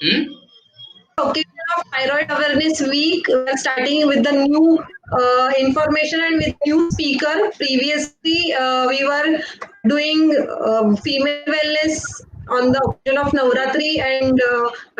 Hmm? Occasion of Thyroid Awareness Week, we are starting with the new information and with new speaker. Previously, we were doing female wellness on the occasion of Navratri and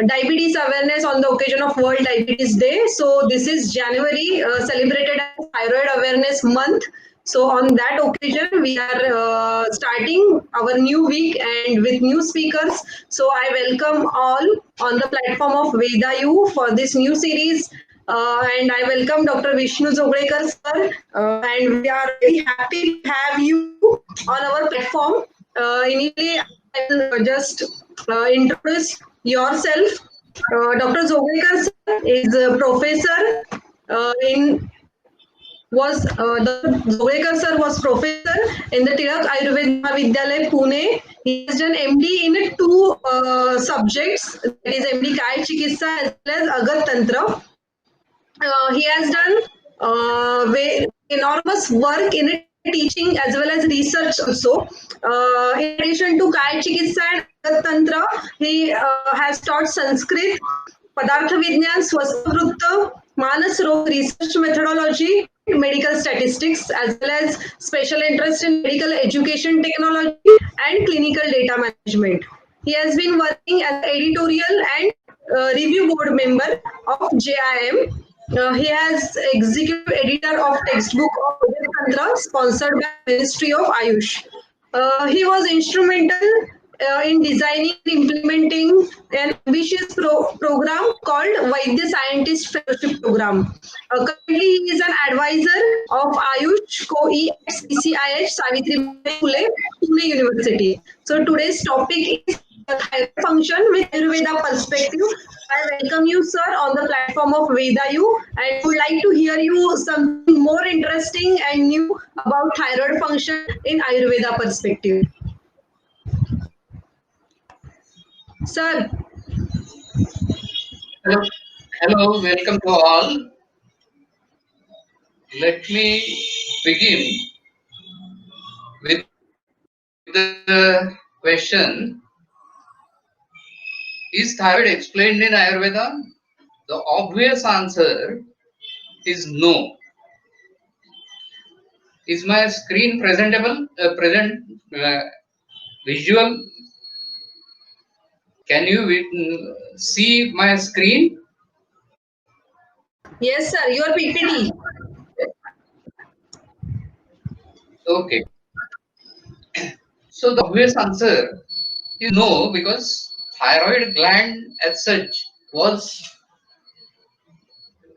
diabetes awareness on the occasion of World Diabetes Day. So this is January, celebrated as Thyroid Awareness Month. So on that occasion, we are starting our new week and with new speakers. So I welcome all on the platform of Veda U for this new series. And I welcome Dr. Vishnu Zogrekar sir, and we are very happy to have you on our platform. Initially, I will just introduce yourself. Dr. Zogrekar sir is a professor in was Dr. Zogekar sir was professor in the Tilak Ayurveda Mahavidyalaya, Pune. He has done MD in two subjects, that is MD Kaya Chikitsa as well as Agat Tantra. He has done enormous work in teaching as well as research also. In addition to Kaya Chikitsa and Agat Tantra, he has taught Sanskrit, Padartha Vidyan, Swasthya Manas Rog research methodology and medical statistics, as well as special interest in medical education technology and clinical data management. He has been working as editorial and review board member of JIM. He has executive editor of textbook of Vedic Tantra, sponsored by Ministry of Ayush. He was instrumental in designing and implementing an ambitious program called Vaidya Scientist Fellowship Program. Currently, he is an advisor of Ayush Co-E at CCIH Savitribai Phule, Pune University. So today's topic is thyroid function with Ayurveda perspective. I welcome you, sir, on the platform of Veda U, and would like to hear you something more interesting and new about thyroid function in Ayurveda perspective. Sir, Hello, hello, welcome to all. Let me begin with the question: is thyroid explained in Ayurveda? The obvious answer is no. Is my screen presentable? Visual? Can you see my screen? yes, sir, your PPT. Okay. So the obvious answer is no, because thyroid gland as such was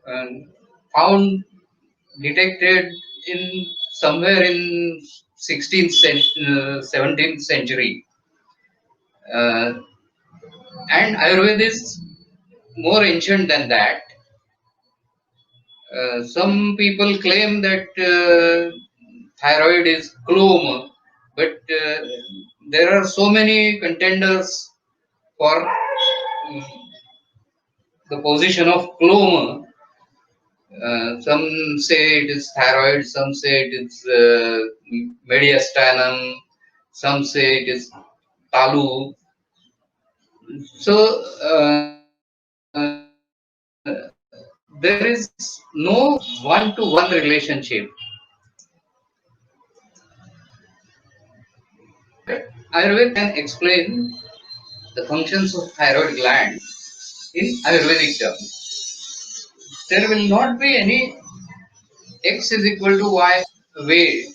um, found detected in somewhere in 16th 17th century, uh, and Ayurveda is more ancient than that. Some people claim that thyroid is clome, but there are so many contenders for the position of clome. Some say it is thyroid, some say it is mediastinum, some say it is talu. So there is no one-to-one relationship. Ayurveda can explain the functions of thyroid gland in Ayurvedic terms. There will not be any x is equal to y way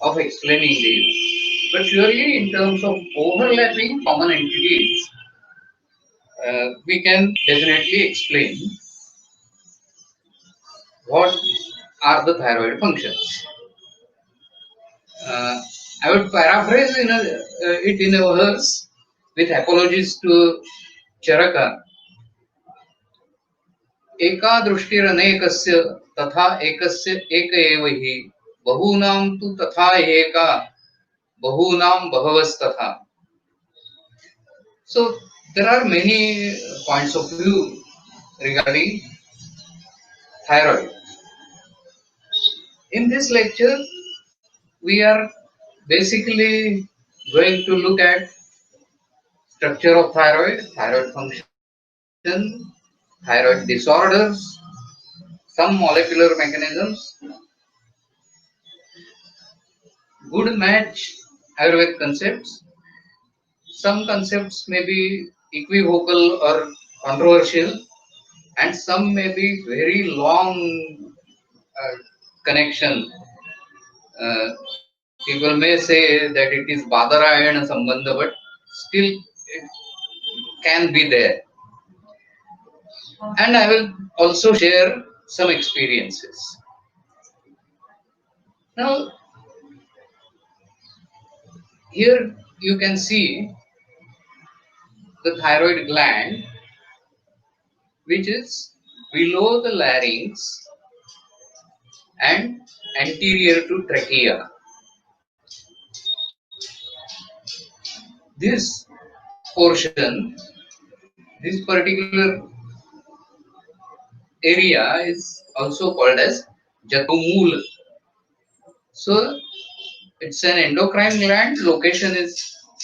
of explaining this, but surely in terms of overlapping common entities, we can definitely explain what are the thyroid functions. Uh, I would paraphrase it in a verse with apologies to Charaka. एका दृष्टिरनेकस्य तथा एकस्य एक एव हि बहूनां तु तथा एका बहूनां बहवस्तथा. So there are many points of view regarding thyroid. In this lecture, we are basically going to look at structure of thyroid, thyroid function, thyroid disorders, some molecular mechanisms, good match Ayurvedic concepts. Some concepts may be equivocal or controversial, and some may be very long connection. People may say that it is Badarayana Sambandha, but still it can be there. And I will also share some experiences. Now, here you can see the thyroid gland, which is below the larynx and anterior to trachea. This portion, this particular area is also called as Jatrumul. So it's an endocrine gland. Location is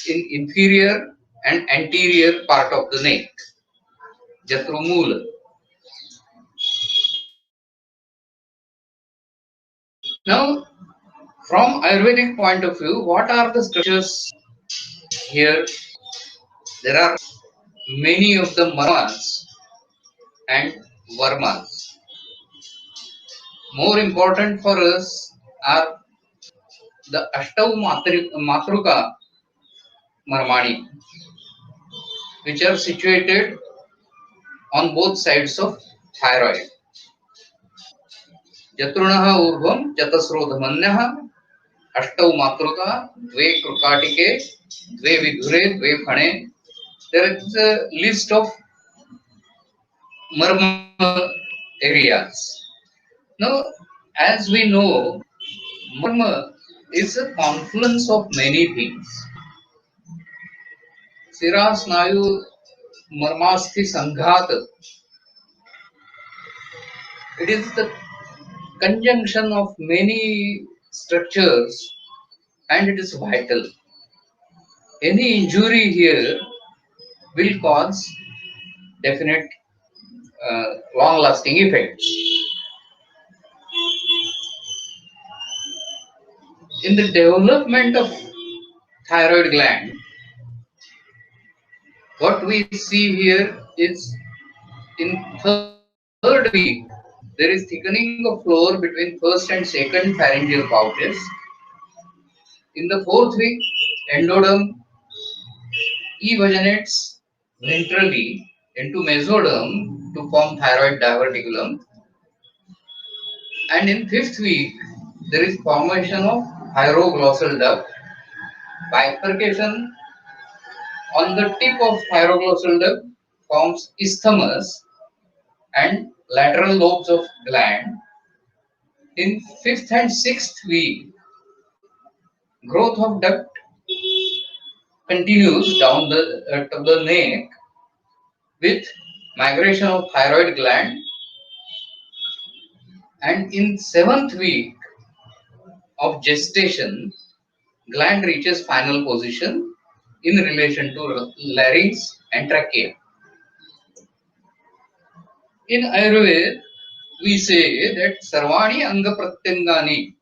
in inferior and anterior part of the neck. Jatrumul. Now, from Ayurvedic point of view, what are the structures here? There are many of the marmas and varmas. More important for us are the Ashtau Matruka Marmani, which are situated on both sides of thyroid. Jatrunaha urvam jatasrodhamanyah Ashtau Matruka Dve Krukatike Dve Vidhure Dve Phane. There is a list of marma areas. Now, as we know, marma is a confluence of many things. Sira Snayu Marmasthi Sanghat. It is the conjunction of many structures and it is vital. Any injury here will cause definite long lasting effects. In the development of thyroid gland, what we see here is in third week, there is thickening of floor between first and second pharyngeal pouches. In the fourth week, endoderm evaginates ventrally into mesoderm to form thyroid diverticulum. And in fifth week, there is formation of thyroglossal duct. Bifurcation on the tip of thyroglossal duct forms isthmus and lateral lobes of gland. In fifth and sixth week, growth of duct continues down to the neck with migration of thyroid gland, and in seventh week of gestation, gland reaches final position in relation to larynx and trachea. In Ayurveda, we say that Sarvani Anga Pratyangani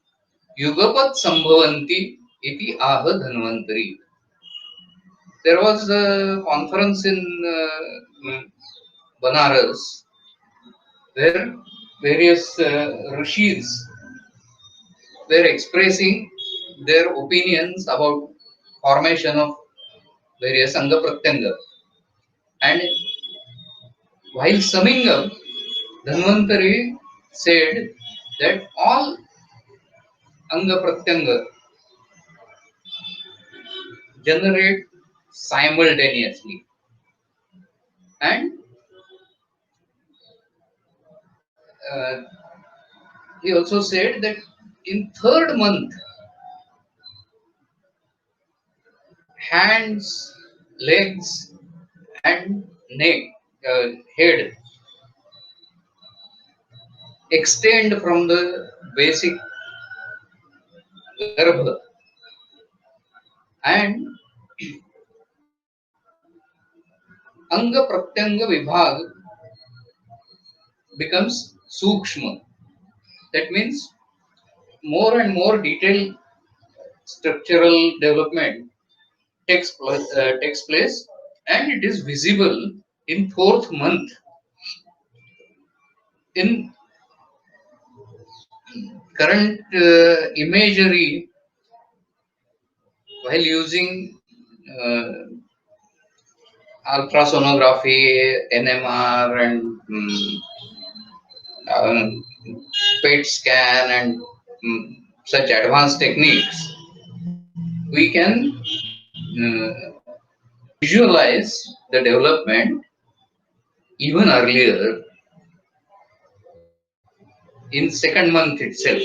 Yugapat Sambhavanti iti aha dhanvantari. There was a conference in Banaras where various rishis were expressing their opinions about formation of various Anga Pratyanga. And while summing up, Dhanvantari said that all Anga Pratyanga generate simultaneously. And uh, he also said that in third month, hands, legs, and neck, head extend from the basic garbha and Anga Pratyanga Vibhag becomes Sukshma. That means more and more detailed structural development takes place, and it is visible in fourth month. In current imagery, while using uh, ultrasonography, NMR, and um, PET scan, and such advanced techniques, we can visualize the development even earlier in second month itself.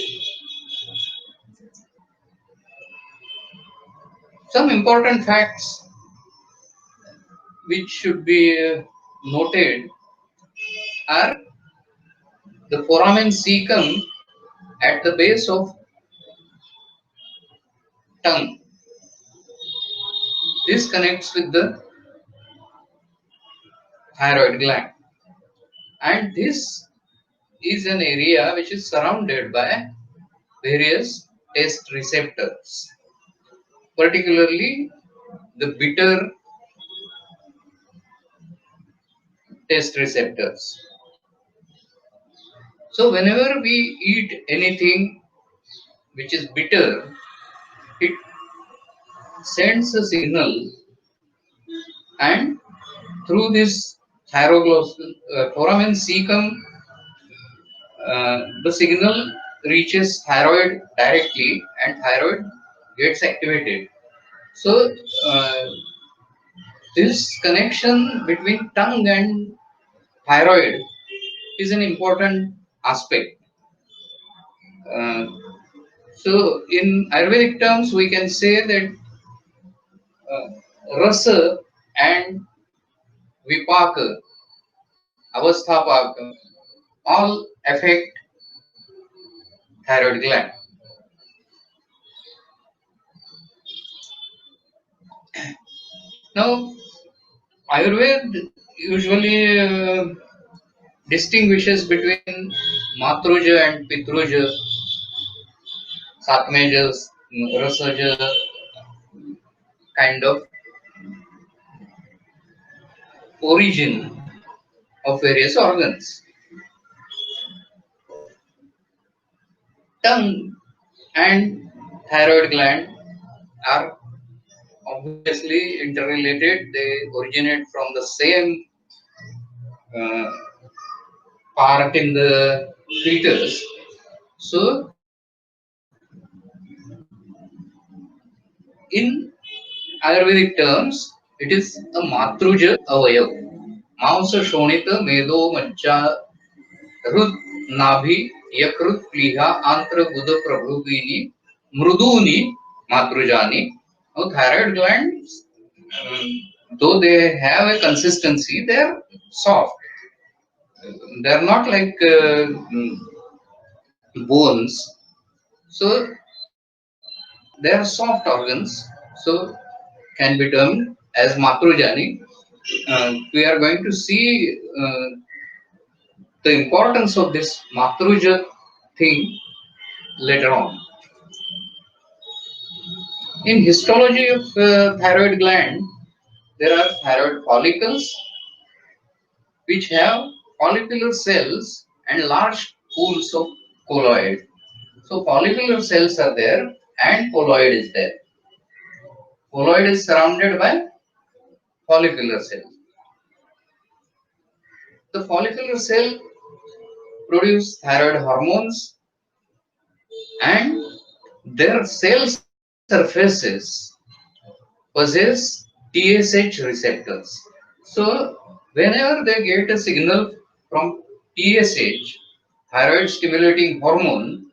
Some important facts which should be noted are the foramen cecum at the base of tongue. This connects with the thyroid gland, and this is an area which is surrounded by various taste receptors, particularly the bitter taste receptors. So whenever we eat anything which is bitter, it sends a signal, and through this foramen cecum, the signal reaches thyroid directly, and thyroid gets activated. So this connection between tongue and thyroid is an important aspect. Uh, so in Ayurvedic terms, we can say that rasa and vipaka, avasthapaka, all affect thyroid gland. Now, Ayurveda usually distinguishes between Matruja and Pitruja, Satmeja, Rasaja, kind of origin of various organs. Tongue and thyroid gland are obviously interrelated. They originate from the same uh, part in the fetus. So, in Ayurvedic terms, it is a Matruja Avayav. Mamsa Shonita Medo Majja Rud Nabhi Yakrut Pliha Antra Buddha Prabhuvini Mruduni Matrujani. Now, thyroid glands, though they have a consistency, they are soft. They are not like bones. So, they are soft organs. So, can be termed as Matrujani. We are going to see the importance of this Matruja thing later on. In histology of thyroid gland, there are thyroid follicles which have follicular cells and large pools of colloid. So follicular cells are there and colloid is there. Colloid is surrounded by follicular cell. The follicular cell produce thyroid hormones, and their cell surfaces possess TSH receptors. So whenever they get a signal from TSH, thyroid stimulating hormone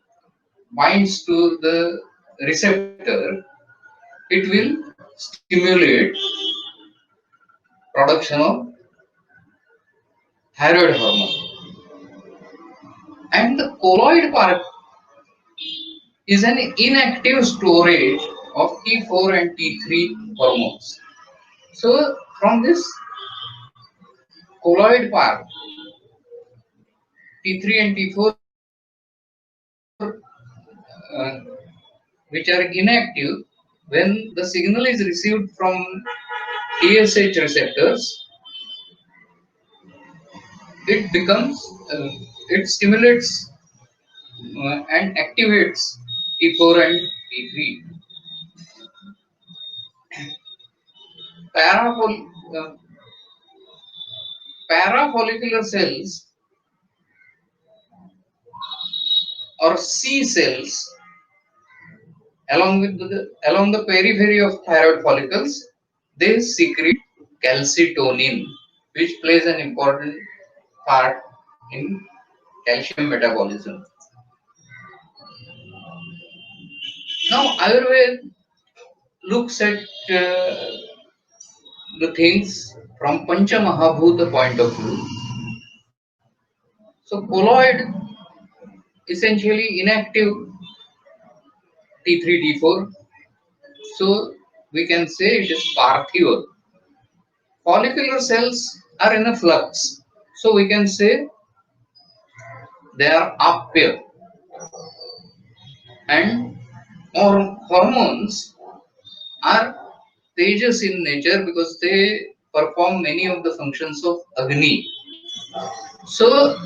binds to the receptor, it will stimulate production of thyroid hormone. And the colloid part is an inactive storage of T4 and T3 hormones. So from this colloid part, T3 and T4, which are inactive, when the signal is received from TSH receptors, it becomes, it stimulates and activates T4 and T3. Uh, Parafollicular cells or C cells along the periphery of thyroid follicles, they secrete calcitonin, which plays an important part in calcium metabolism. Now, Ayurveda looks at the things from Pancha Mahabhuta point of view. So, colloid, essentially inactive T3, T4. So, we can say it is Parthiva. Follicular cells are in a flux. So, we can say they are Apya. And hormones are Tejas in nature because they perform many of the functions of Agni. So,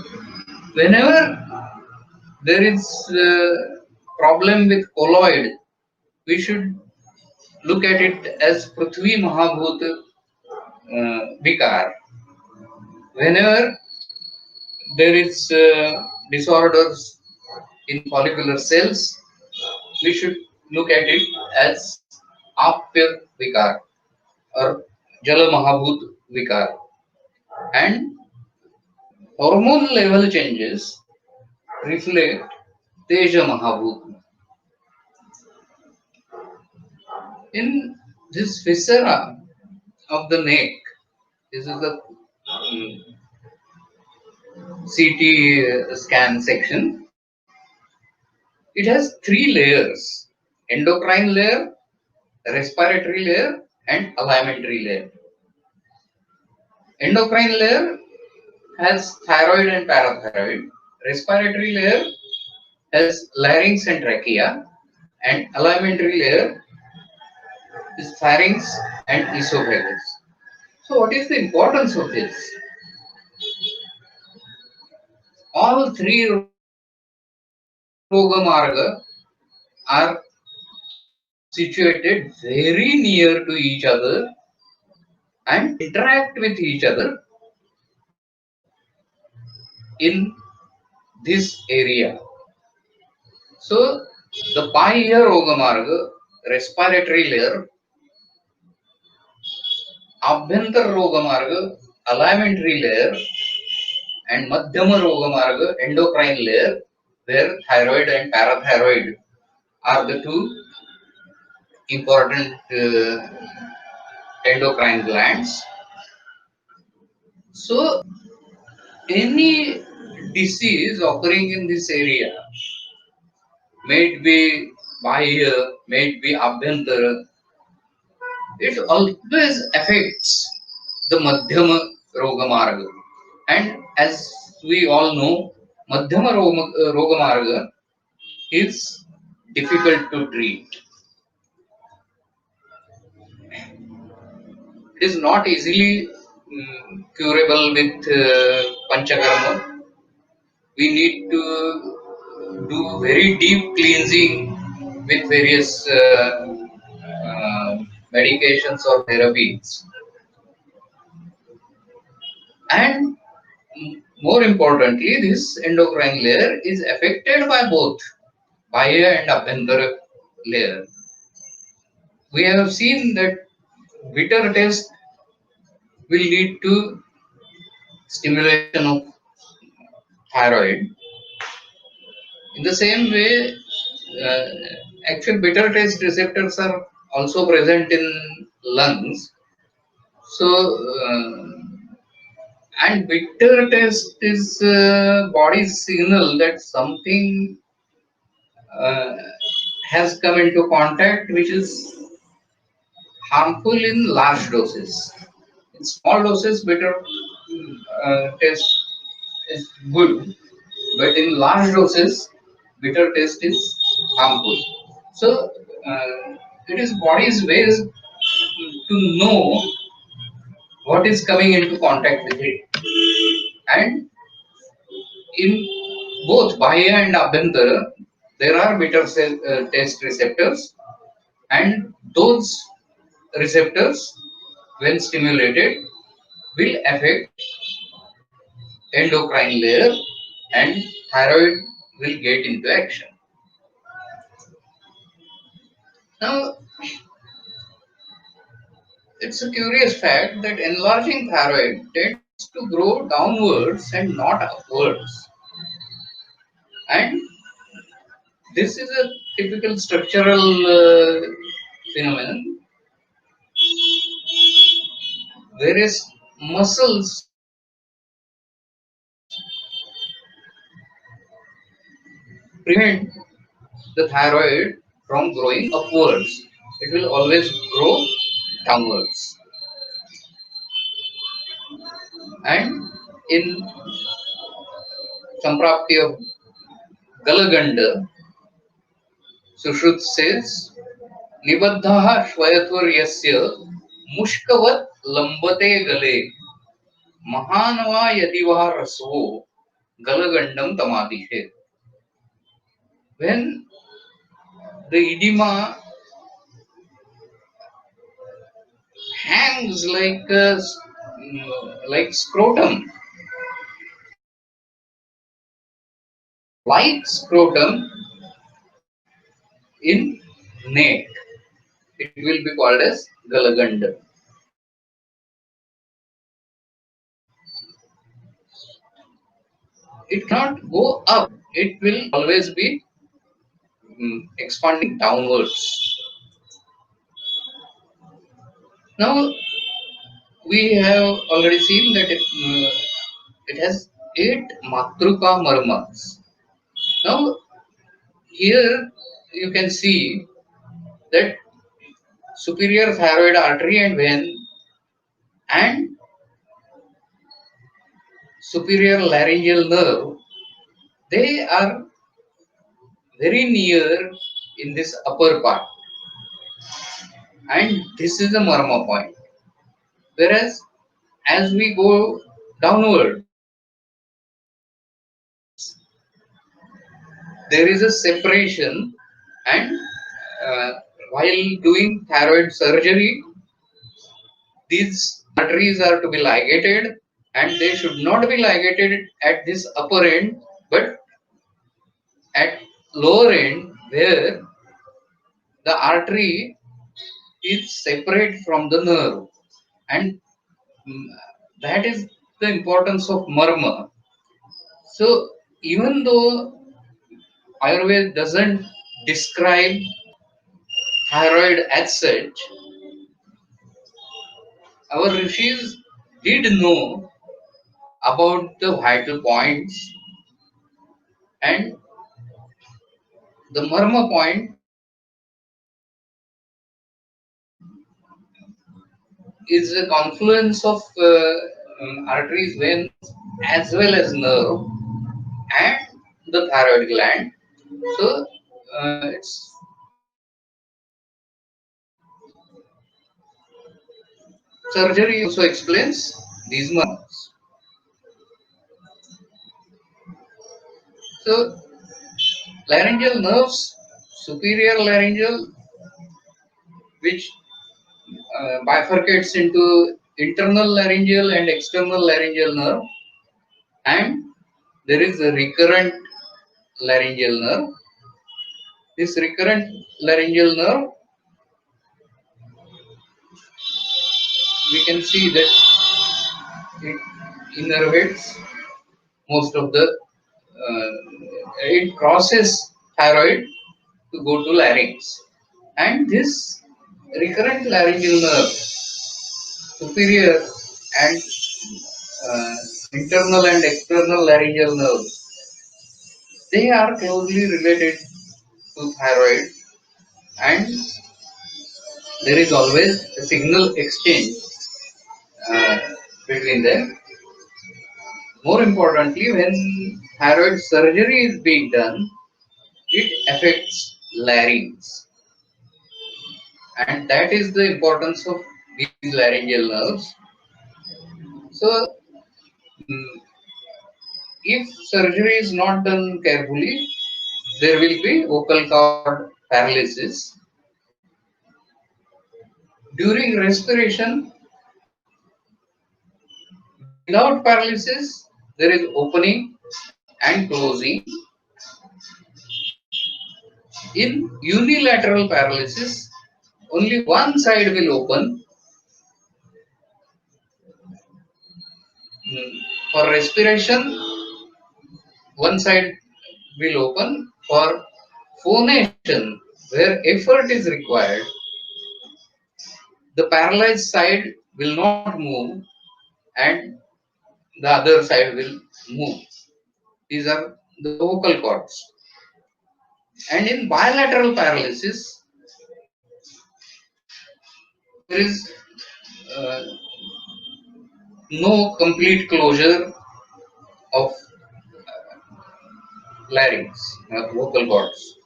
whenever there is a problem with colloid, we should look at it as Prithvi Mahabhuta Vikar. Whenever there is disorders in follicular cells, we should look at it as Apya Vikar or Jala Mahabhut Vikar. And hormone level changes reflect Teja Mahabhut. In this viscera of the neck, this is the CT scan section. It has three layers: endocrine layer, respiratory layer, and alimentary layer. Endocrine layer has thyroid and parathyroid. Respiratory layer has larynx and trachea, and alimentary layer is pharynx and esophagus. So, what is the importance of this? All three Roga Marga are situated very near to each other and interact with each other in this area. So, the Bahya Roga Marga, respiratory layer, Abhyantar Roga Marga, alimentary layer, and Madhyama Roga Marga, endocrine layer, where thyroid and parathyroid are the two important endocrine glands. So, any disease occurring in this area, may it be Bahya, may it be Abhyantara, it always affects the Madhyama Roga Marga. And as we all know, Madhyama Roga Marga is difficult to treat. It is not easily curable with Panchakarma. We need to do very deep cleansing with various medications or therapies. And more importantly, this endocrine layer is affected by both Bahya and Abhyantara layer. We have seen that bitter taste will lead to stimulation of thyroid. In the same way, uh, actual bitter taste receptors are also present in lungs. So, and bitter taste is body's signal that something uh, has come into contact which is harmful in large doses. In small doses, bitter taste is good, but in large doses, bitter taste is harmful. So it is body's ways to know what is coming into contact with it, and in both Bahya and Abhyantara, there are bitter taste receptors, and those receptors, when stimulated, will affect endocrine layer, and thyroid will get into action. Now, it's a curious fact that enlarging thyroid tends to grow downwards and not upwards. And this is a typical structural phenomenon. Various muscles prevent the thyroid from growing upwards. It will always grow downwards. And in Samprapti of Galaganda, Sushruta says, Nibaddhaha Shvayathur Yasya Mushkavat Lambate Gale Mahanava Yadiva Rasvo Galagandam Tamadishe. When the edema hangs like scrotum, in neck, it will be called as Galaganda. It cannot go up, it will always be expanding downwards. Now, we have already seen that it has 8 Matruka Marmas. Now, here you can see that superior thyroid artery and vein and superior laryngeal nerve, they are very near in this upper part, and this is the marma point. Whereas as we go downward, there is a separation, and while doing thyroid surgery, these arteries are to be ligated, and they should not be ligated at this upper end, but at lower end, where the artery is separate from the nerve, and that is the importance of marma. So even though Ayurveda doesn't describe thyroid as such, our rishis did know about the vital points, and the marma point is a confluence of arteries, veins, as well as nerve and the thyroid gland. So it's surgery also explains these marmas. So laryngeal nerves, superior laryngeal, which bifurcates into internal laryngeal and external laryngeal nerve, and there is a recurrent laryngeal nerve. This recurrent laryngeal nerve, we can see that it innervates most of the, it crosses thyroid to go to larynx. And this recurrent laryngeal nerve, superior and uh, internal and external laryngeal nerves, they are closely related to thyroid, and there is always a signal exchange uh, between them. more importantly, when thyroid surgery is being done, it affects larynx, and that is the importance of these laryngeal nerves. So, mm, if surgery is not done carefully, there will be vocal cord paralysis. During respiration, without paralysis, there is opening and closing. In unilateral paralysis, only one side will open. Mm, For respiration, one side will open. For phonation, where effort is required, the paralyzed side will not move and the other side will move. These are the vocal cords. And in bilateral paralysis, there is uh, no complete closure of larynx, vocal cords.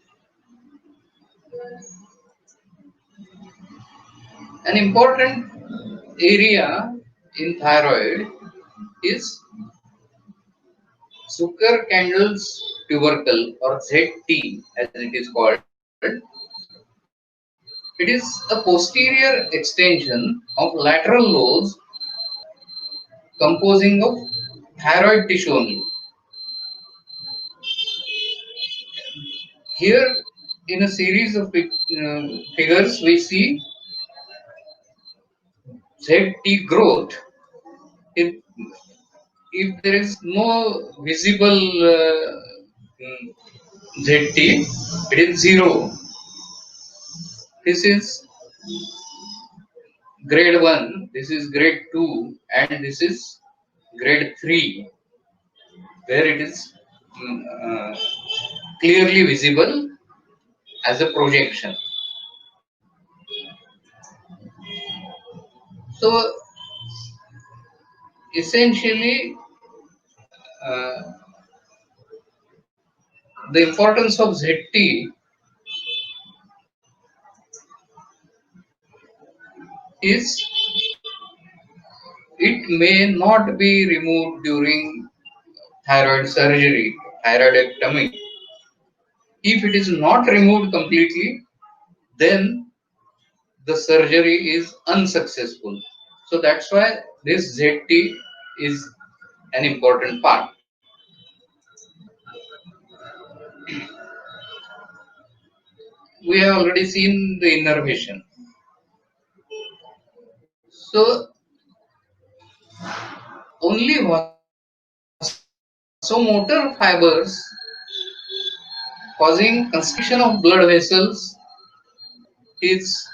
An important area in thyroid is Zucker-Candle's tubercle, or ZT as it is called. It is a posterior extension of lateral lobes composing of thyroid tissue only. Here, in a series of figures, we see ZT growth. If, if there is no visible ZT, it is zero. This is grade 1, this is grade 2, and this is grade 3, where it is clearly visible as a projection. So, essentially, uh, the importance of ZT is it may not be removed during thyroid surgery, thyroidectomy. If it is not removed completely, then the surgery is unsuccessful. So that's why this ZT is an important part. We have already seen the innervation. So only vasomotor fibers causing constriction of blood vessels is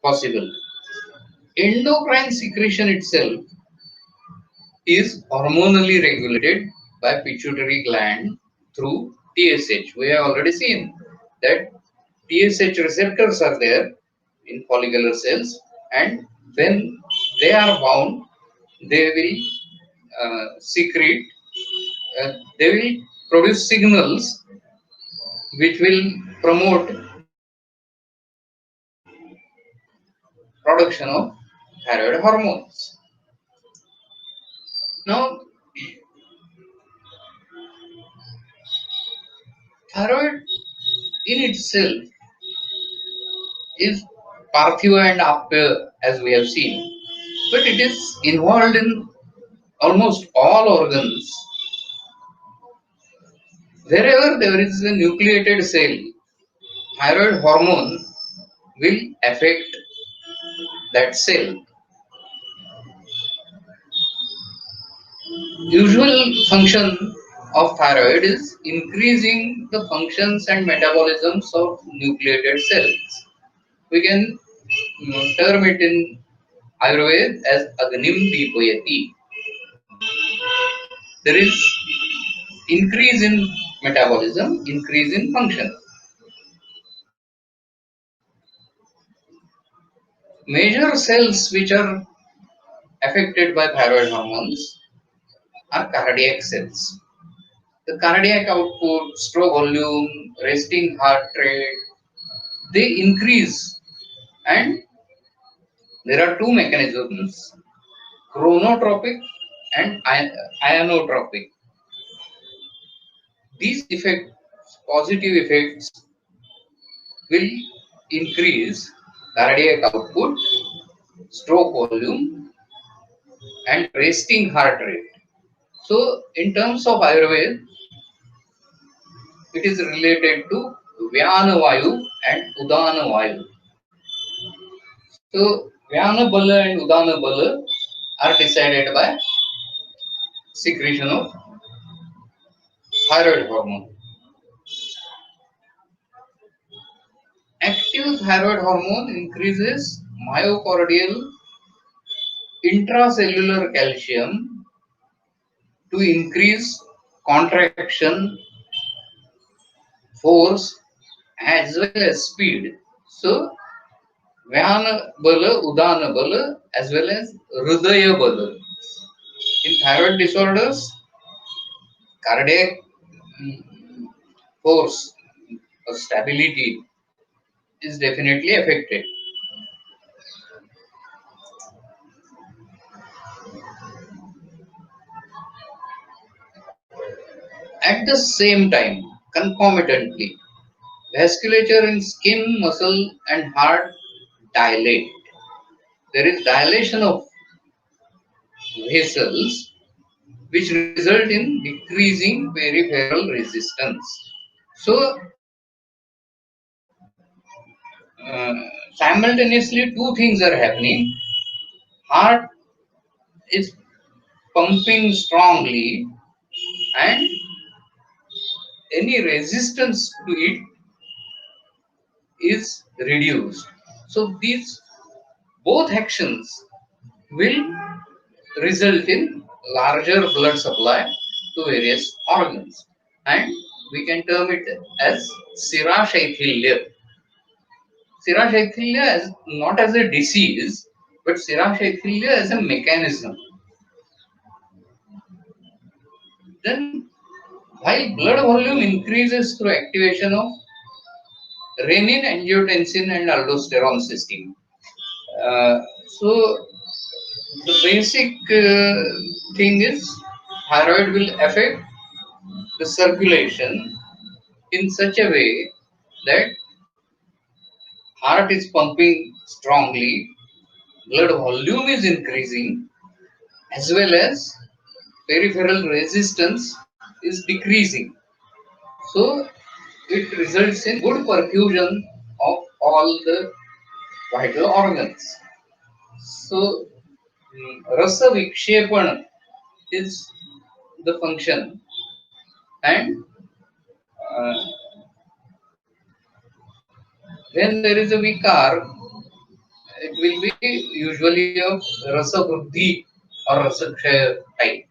possible. Endocrine secretion itself is hormonally regulated by pituitary gland through TSH. We have already seen that TSH receptors are there in follicular cells, and when they are bound, they will secrete, they will produce signals which will promote production of thyroid hormones. Now, thyroid in itself is Parthiva and Apya, as we have seen, but it is involved in almost all organs. Wherever there is a nucleated cell, thyroid hormone will affect that cell. Usual function of thyroid is increasing the functions and metabolisms of nucleated cells. We can term it in Ayurveda as Agnim Deepayati. There is increase in metabolism, increase in function. Major cells which are affected by thyroid hormones are cardiac cells. The cardiac output, stroke volume, resting heart rate, they increase, and there are two mechanisms: chronotropic and ionotropic. These effects, positive effects, will increase cardiac output, stroke volume, and resting heart rate. So, in terms of Ayurveda, it is related to Vyana Vayu and Udana Vayu. So, Vyana Bala and Udana Bala are decided by secretion of thyroid hormone. Active thyroid hormone increases myocardial intracellular calcium to increase contraction, force, as well as speed. So, Vyana Bala, Udana Bala, as well as Hridaya Bala. In thyroid disorders, cardiac force or stability is definitely affected. At the same time, concomitantly, vasculature in skin, muscle, and heart dilate. There is dilation of vessels which result in decreasing peripheral resistance. So, simultaneously, two things are happening. Heart is pumping strongly, and any resistance to it is reduced. So, these both actions will result in larger blood supply to various organs, and we can term it as Sirashaithilya. Sirashaithilya as not as a disease, but Sirashaithilya as a mechanism. Then, while blood volume increases through activation of renin, angiotensin, and aldosterone system, uh, so the basic thing is thyroid will affect the circulation in such a way that heart is pumping strongly, blood volume is increasing, as well as peripheral resistance is decreasing. So it results in good perfusion of all the vital organs. So rasa vikshepan is the function, and uh, when there is a vikar, it will be usually of rasa vruddhi or rasa kshaya type.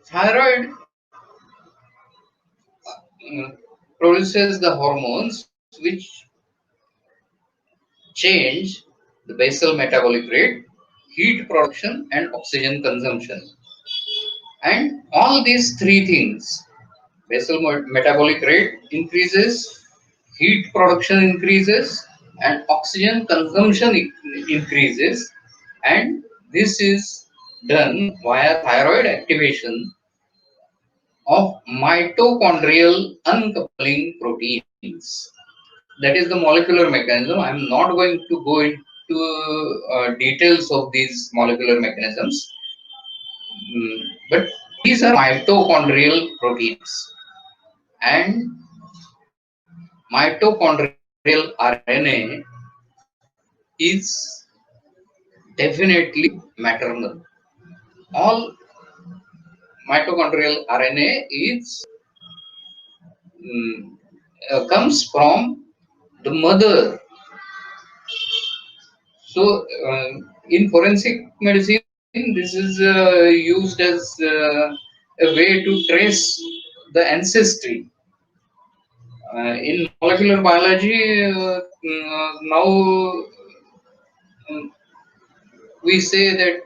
Thyroid produces the hormones which change the basal metabolic rate, heat production, and oxygen consumption. And all these three things, basal metabolic rate increases, heat production increases, and oxygen consumption increases, and this is done via thyroid activation of mitochondrial uncoupling proteins. That is the molecular mechanism. I am not going to go into details of these molecular mechanisms, but these are mitochondrial proteins, and mitochondrial RNA is definitely maternal. All mitochondrial RNA is comes from the mother. So, in forensic medicine, this is used as a way to trace the ancestry. In molecular biology, now we say that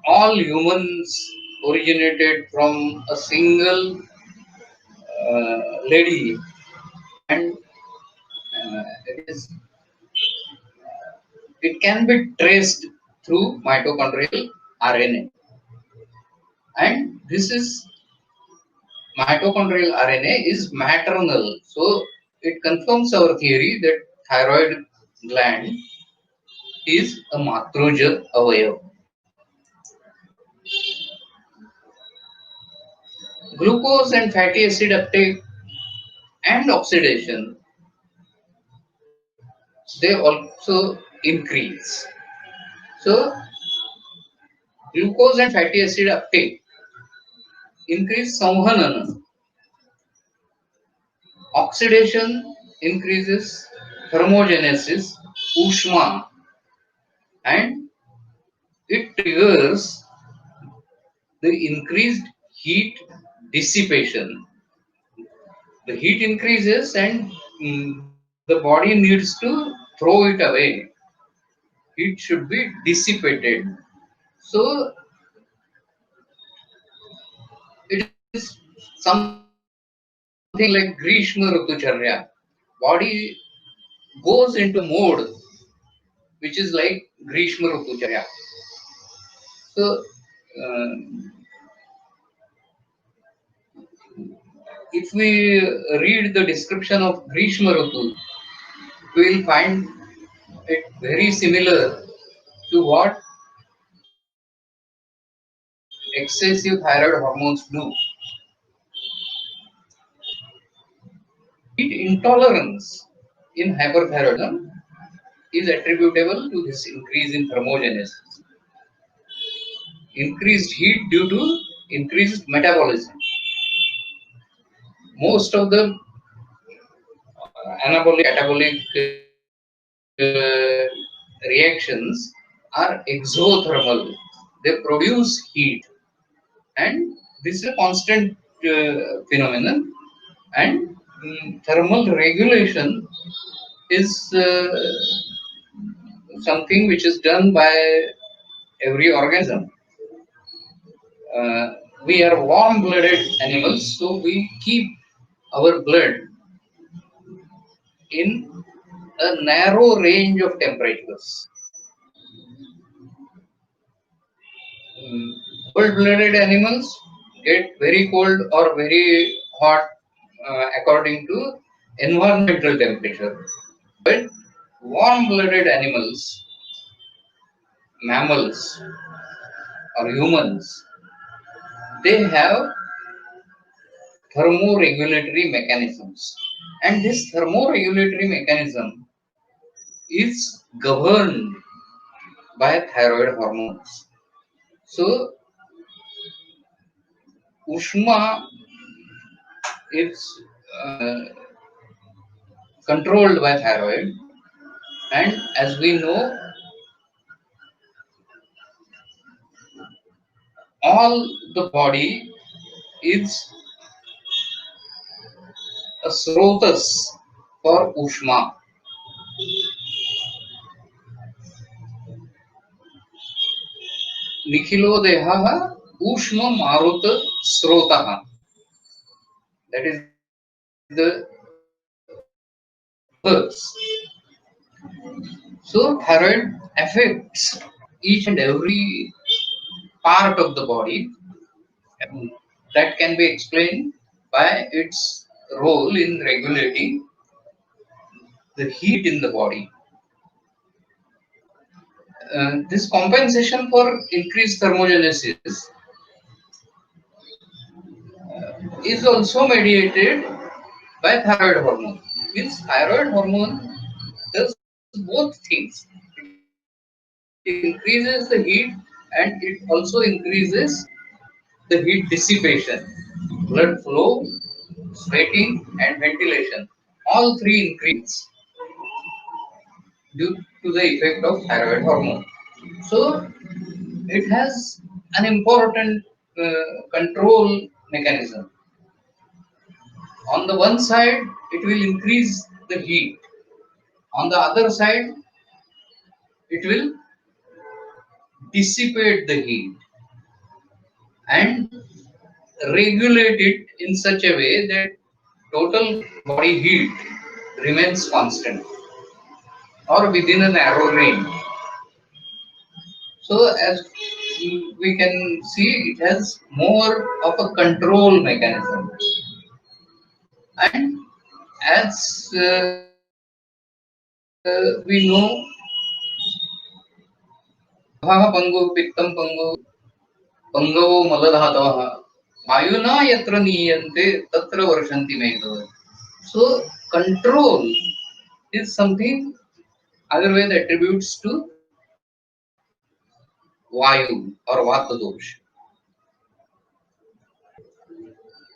all humans originated from a single lady, and it is it can be traced through mitochondrial RNA, and this is mitochondrial RNA is maternal, so it confirms our theory that thyroid gland is a matroja avayav. Glucose and fatty acid uptake and oxidation, they also increase. So glucose and fatty acid uptake increase samhanana. Oxidation increases thermogenesis, ushma, and it triggers the increased heat dissipation. The heat increases and the body needs to throw it away. Heat should be dissipated. So it is something like Grishma Ritucharya. Body goes into mode which is like Grishma Ritucharya. So uh, if we read the description of Grishma Ritu, we will find it very similar to what excessive thyroid hormones do. Heat intolerance in hyperthyroidism is attributable to this increase in thermogenesis. Increased heat due to increased metabolism. Most of the anabolic catabolic reactions are exothermal. They produce heat, and this is a constant phenomenon. And thermal regulation is something which is done by every organism. We are warm-blooded animals, so we keep our blood in a narrow range of temperatures. Cold-blooded animals get very cold or very hot according to environmental temperature. But warm-blooded animals, mammals or humans, they have thermoregulatory mechanisms. And this thermoregulatory mechanism is governed by thyroid hormones. So, Ushma is uh, controlled by thyroid, and as we know, all the body is a srotas for Ushma. Nikhilo deha Ushma Maruta Srotaha. That is the verse. So thyroid affects each and every part of the body. That can be explained by its role in regulating the heat in the body. This compensation for increased thermogenesis is also mediated by thyroid hormone. Means thyroid hormone does both things. It increases the heat and it also increases the heat dissipation, blood flow, sweating, and ventilation. All three increase due to the effect of thyroid hormone. So it has an important control mechanism. On the one side, it will increase the heat. On the other side, it will dissipate the heat and regulate it in such a way that total body heat remains constant or within a narrow range. So as we can see, it has more of a control mechanism. And as we know, Vaha pangu, Pittam pangu, Pangavo maladhatavaha, Vayuna yatra niyante, tatra varshanti megha. So control is something Ayurveda attributes to Vayu or Vata dosh.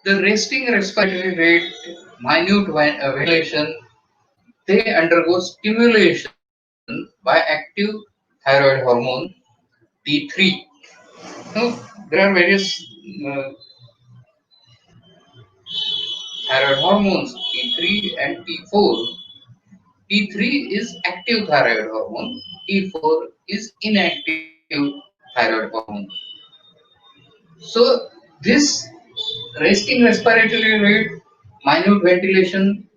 The resting respiratory rate, minute ventilation, they undergo stimulation by active thyroid hormone T3. Now, there are various thyroid hormones T3 and T4. T3 is active thyroid hormone, T4 is inactive thyroid hormone. So, this resting respiratory rate, minute ventilation,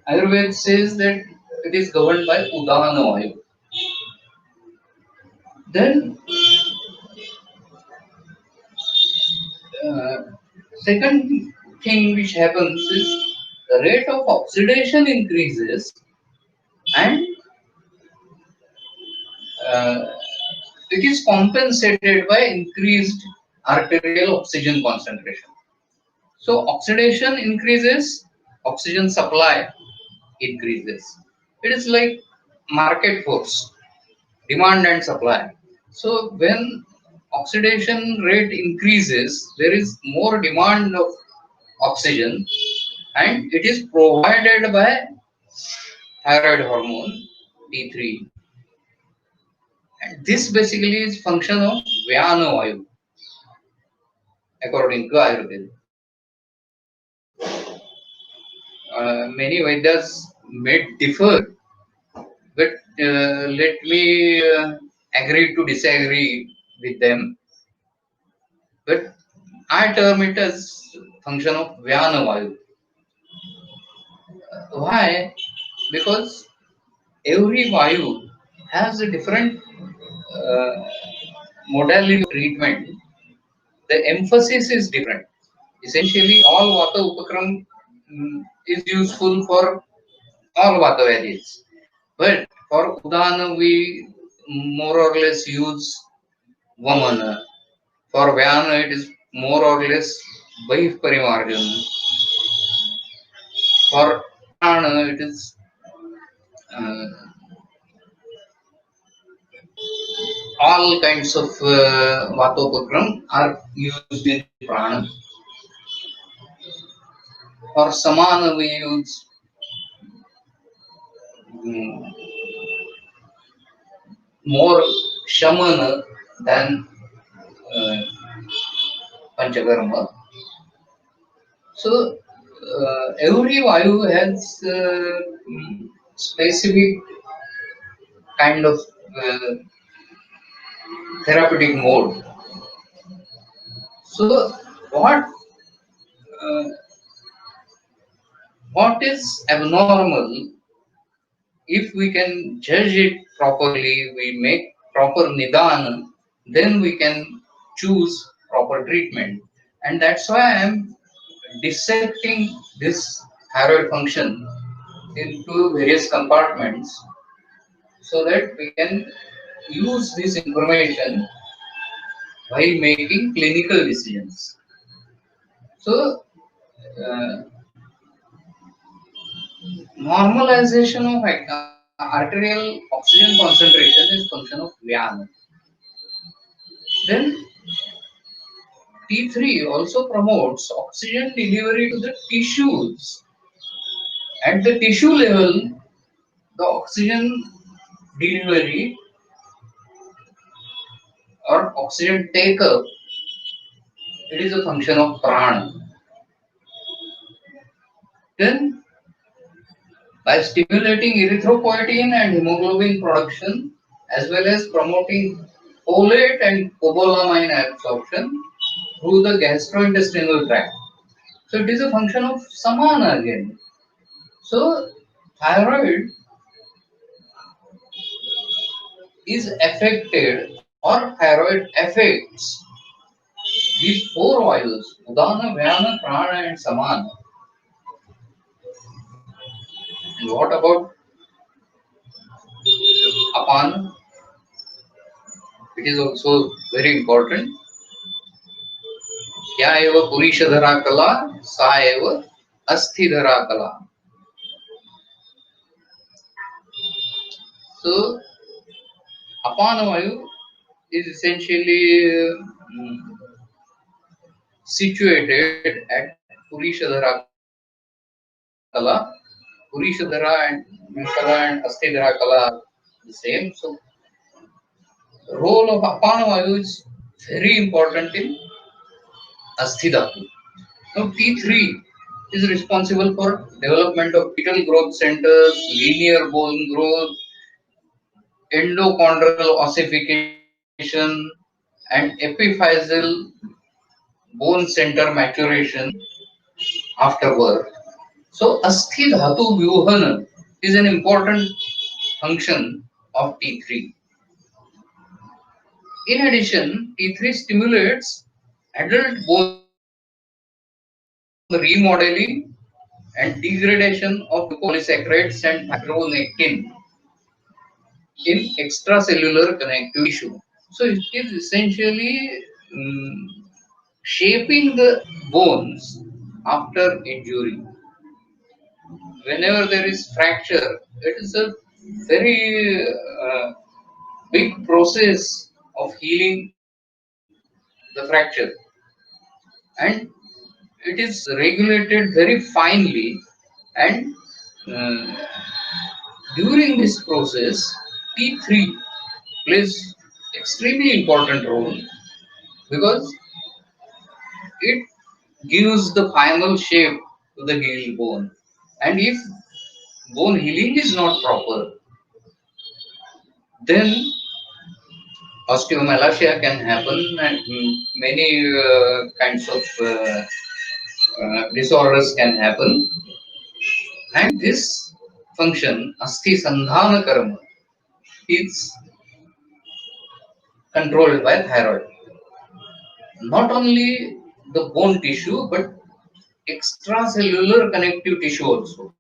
Ayurveda says that it is governed by Udana Vayu. Then, uh, second thing which happens is the rate of oxidation increases and uh, it is compensated by increased arterial oxygen concentration. So oxidation increases, oxygen supply increases. It is like market force, demand and supply. So when oxidation rate increases, there is more demand of oxygen and it is provided by thyroid hormone T3. And this basically is function of Vyana Vayu according to Ayurveda. Many Vedas may differ, but let me agree to disagree with them. But I term it as function of Vyana Vayu. Why? Because every Vayu has a different uh, modality of treatment. The emphasis is different. Essentially, all Vata Upakram is useful for all Vata Values. But for Udana, we more or less use Vamana. For Vyana, it is more or less Bahih Parimarjana. For Prana, it is uh, all kinds of Vatopakram are used in Prana. For Samana, we use um, more Shamana than uh, Panchakarma. So every Vayu has specific kind of uh, therapeutic mode. So what uh, what is abnormal, if we can judge it properly, we make proper nidan, then we can choose proper treatment. And that's why I am dissecting this thyroid function into various compartments so that we can use this information while making clinical decisions. So, uh, normalization of arterial oxygen concentration is function of Vyana. Then T3 also promotes oxygen delivery to the tissues. At the tissue level, the oxygen delivery or oxygen take up, it is a function of prana. Then by stimulating erythropoietin and hemoglobin production, as well as promoting folate and cobalamin absorption through the gastrointestinal tract. So it is a function of samana again. So thyroid is affected, or thyroid affects these four oils, Udana, Vyana, Prana and Samana. And what about Apana? It is also very important. क्या एव पुरीशधरा कला सा एव अस्थिधरा कला. So Apana Vayu is essentially situated at Purishadhara Kala. Purishadhara and Kala and Asthidhara Kala are the same. So the role of Apana Vayu is very important in Asthidhatu. Now T3 is responsible for development of fetal growth centers, linear bone growth, endochondral ossification, and epiphyseal bone center maturation after birth. So, Asthi Dhatu Vyuhana is an important function of T3. In addition, T3 stimulates adult bone remodeling and degradation of glucopolysaccharides and fibronectin in extracellular connective tissue. So, it is essentially shaping the bones after injury. Whenever there is fracture, it is a very big process of healing the fracture, and it is regulated very finely. And uh, during this process, T3 plays extremely important role because it gives the final shape to the healed bone. And if bone healing is not proper, then osteomalacia can happen, and many kinds of disorders can happen. And this function, Asti Sandhana Karma, is controlled by thyroid. Not only the bone tissue, but extracellular connective tissue also.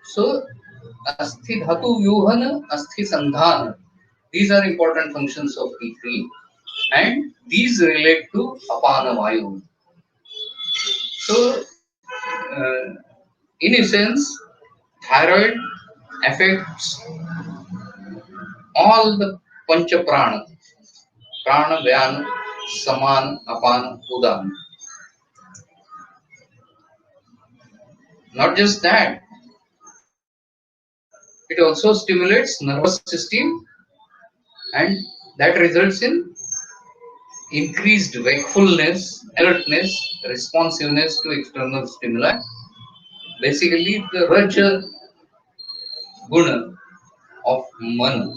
So, Asti Dhatu Vyuhana, Asti Sandhana, these are important functions of T3, and these relate to Apana Vayu. So, in essence, thyroid affects all the Pancha Prana, Prana, Vyana, Samana, Apana, Udana. Not just that, it also stimulates nervous system, and that results in increased wakefulness, alertness, responsiveness to external stimuli. Basically, the Raja Guna of Mana.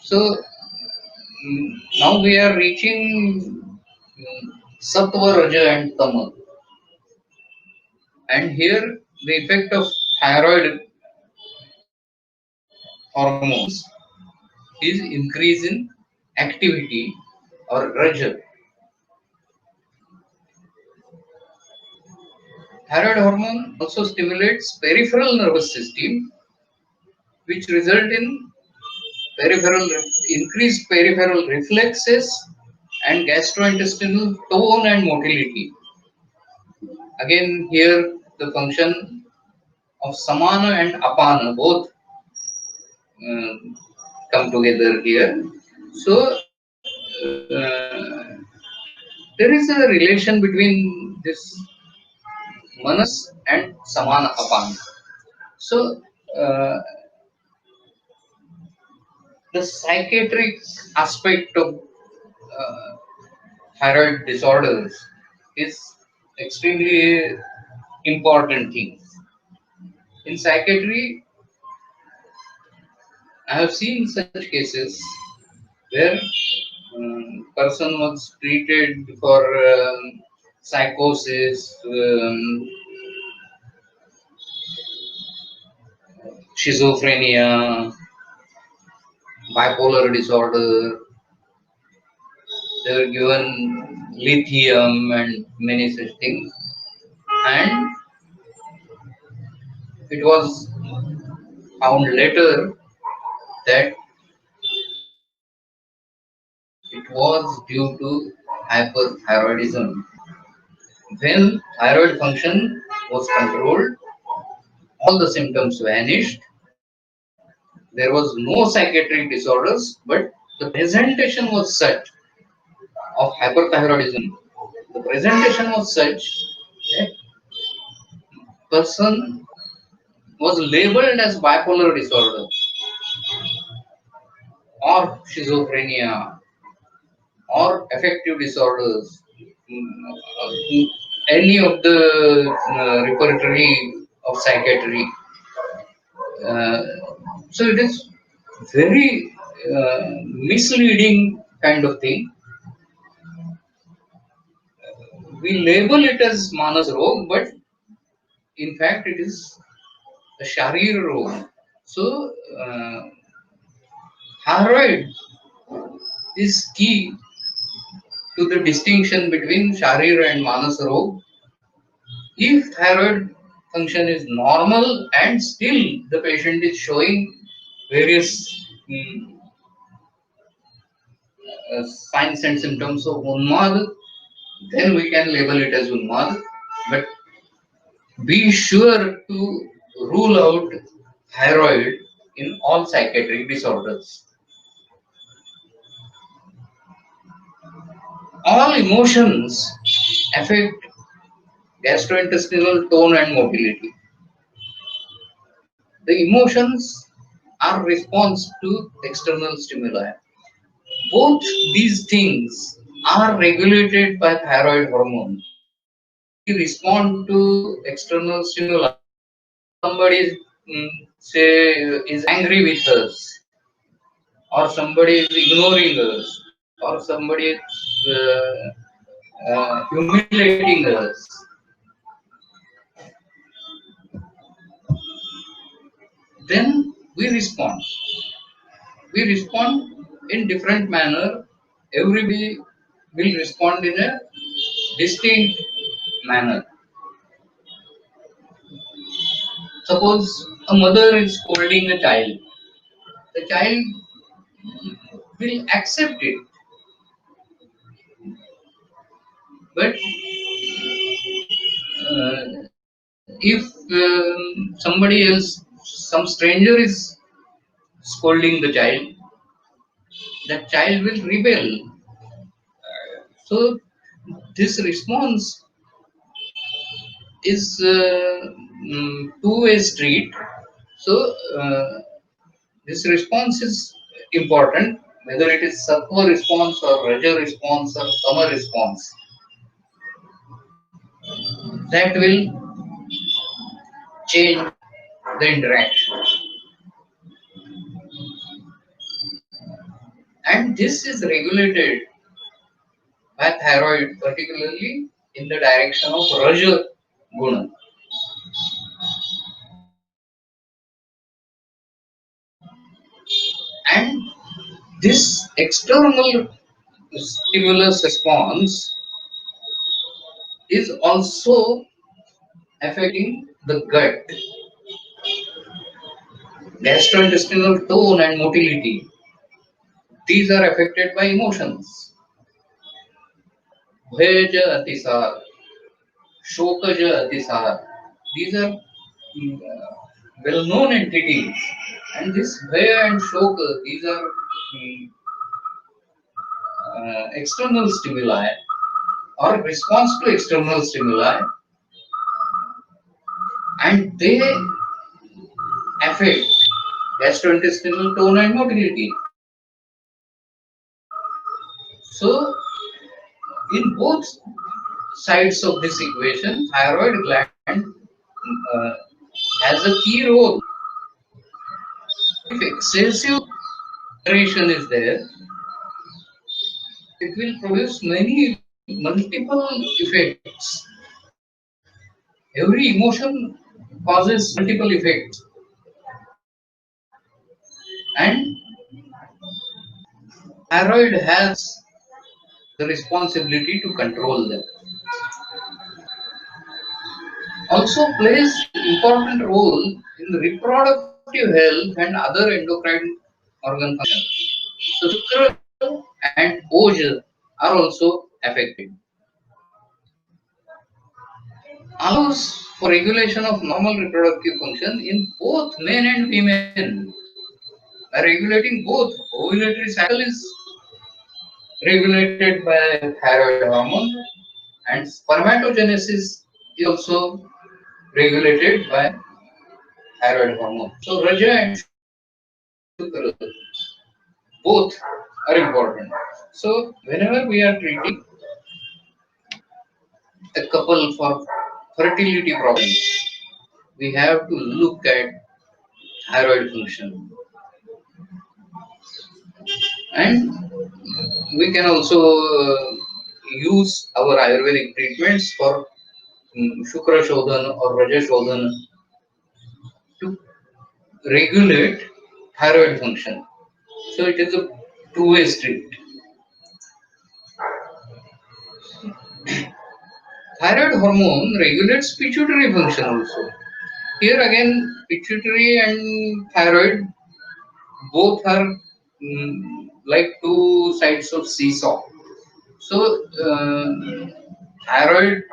So now we are reaching Sattva, Raja and Tama. And here the effect of thyroid hormones is increase in activity or Raja. Thyroid hormone also stimulates peripheral nervous system, which result in increased peripheral reflexes and gastrointestinal tone and motility. Again, here the function of Samana and Apana both uh, come together here. So, there is a relation between this Manas and Samana Apana. So, uh, the psychiatric aspect of uh, thyroid disorders is extremely important thing. In psychiatry, I have seen such cases where person was treated for psychosis, schizophrenia, bipolar disorder. They were given lithium and many such things, and it was found later that it was due to hyperthyroidism. When thyroid function was controlled, all the symptoms vanished. There was no psychiatric disorders, but the presentation was such of hyperthyroidism. The presentation was such that person was labeled as bipolar disorder or schizophrenia or affective disorders, any of the repertory of psychiatry. Uh, so it is very misleading kind of thing. We label it as Manas Rog, but in fact it is a Sharir Rog. So thyroid is key to the distinction between Sharir and Manas Rog. If thyroid function is normal and still the patient is showing various signs and symptoms of Unmad, then we can label it as Unmad. But be sure to rule out thyroid in all psychiatric disorders. All emotions affect gastrointestinal tone and motility. The emotions are response to external stimuli. Both these things are regulated by thyroid hormone. We respond to external stimuli. Somebody say is angry with us, or somebody is ignoring us, or somebody is humiliating us. Then we respond. We respond in different manner. Everybody will respond in a distinct manner. Suppose a mother is scolding a child. The child will accept it. But if somebody else, some stranger is scolding the child, that child will rebel. So this response is two-way street. So this response is important, whether it is sattva response or raja response or tama response. That will change the interaction. And this is regulated by thyroid, particularly in the direction of raja guna. And this external stimulus response is also affecting the gut, gastrointestinal tone and motility. These are affected by emotions. Bhayaja atisar, shokaja atisar. These are well-known entities. And this bhaya and shoka, these are external stimuli or response to external stimuli, and they affect gastrointestinal tone and motility. So, in both sides of this equation, thyroid gland has a key role. If excessive secretion is there, it will produce multiple effects. Every emotion causes multiple effects, and thyroid has the responsibility to control them. Also plays important role in reproductive health and other endocrine organ functions. So Shukra and Oj are also affected. Allows for regulation of normal reproductive function in both men and women. By regulating both, ovulatory cycle is regulated by thyroid hormone, and spermatogenesis is also regulated by thyroid hormone. So Raja and Shukra both are important. So whenever we are treating a couple for fertility problems, we have to look at thyroid function, and we can also use our Ayurvedic treatments for Shukra Shodhan or Raja Shodhan to regulate thyroid function. So it is a two-way street. Thyroid hormone regulates pituitary function also. Here again, pituitary and thyroid both are like two sides of seesaw. So thyroid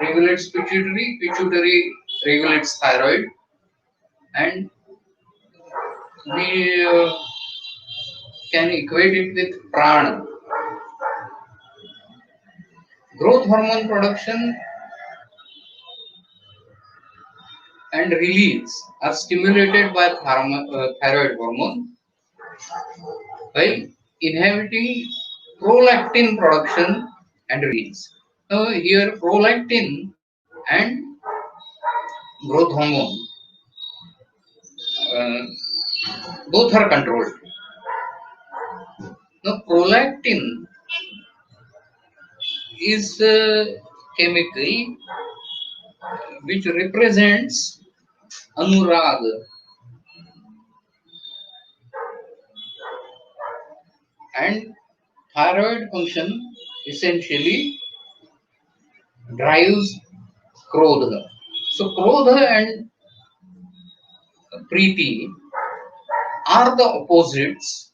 regulates pituitary, pituitary regulates thyroid, and we can equate it with prana. Growth hormone production and release are stimulated by thyroid hormone, while inhibiting prolactin production and release. Now here prolactin and growth hormone uh, both are controlled. Now prolactin is a chemical which represents anuraga, and thyroid function essentially drives krodha. So krodha and preeti are the opposites